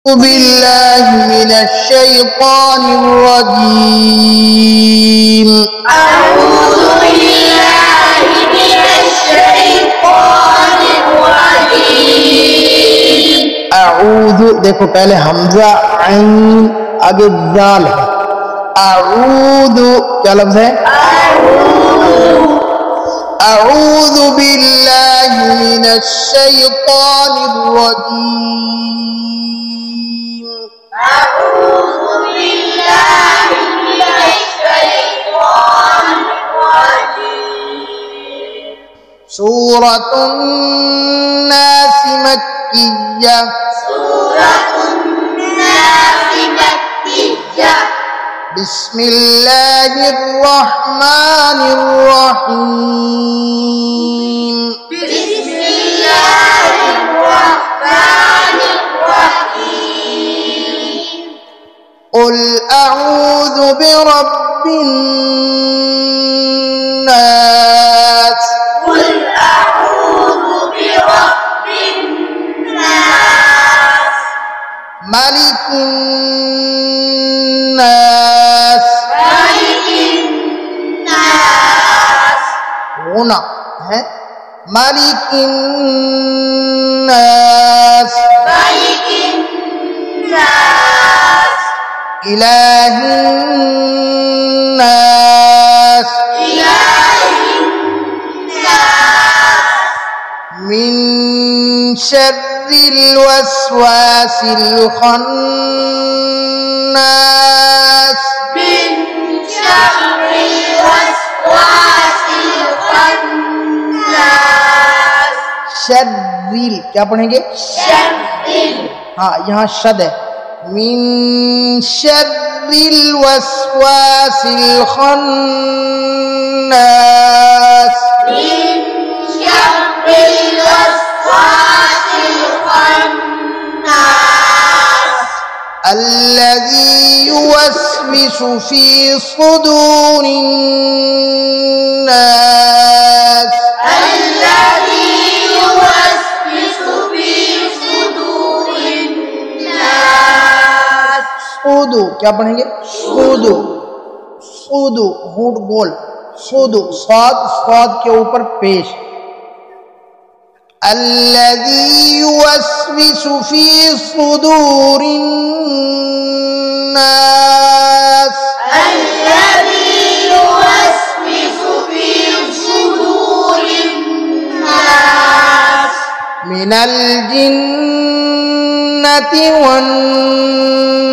بالله من الشيطان الرجيم. أعوذ بالله من الشيطان الرجيم. أعوذ देखो पहले हमजा आइन आगे दाल है। अऊद क्या लफ्ज है? अऊद बिल्लाहि मिनश शैतानिर रजीम। أعوذ بالله من الشيطان الرجيم. سورة الناس مكية. سورة الناس مكية. بسم الله الرحمن الرحيم. بسم الله الرحمن الرحيم. قل أعوذ برب الناس. قل أعوذ برب الناس. ملك الناس. ملك الناس. هنا है ملك الناس. ملك الناس. إله الناس. إله الناس. من شر الوسواس الخناس. من شر الوسواس الخناس. शर्रिल क्या पढ़ेंगे? شر हाँ यहाँ शद है। मिन शर्रिल वस्वासिल खन्नास। من شر الوسواس الخناس. الذي يوسوس في صدور الناس. الذي يوسوس في صدور الناس. सूदू क्या पढ़ेंगे? सूदू सूदू होंठ गोल सूदू स्वाद स्वाद के ऊपर पेश। الذي يوسوس في صدور الناس. الذي يوسوس في صدور الناس. من الجنة والناس.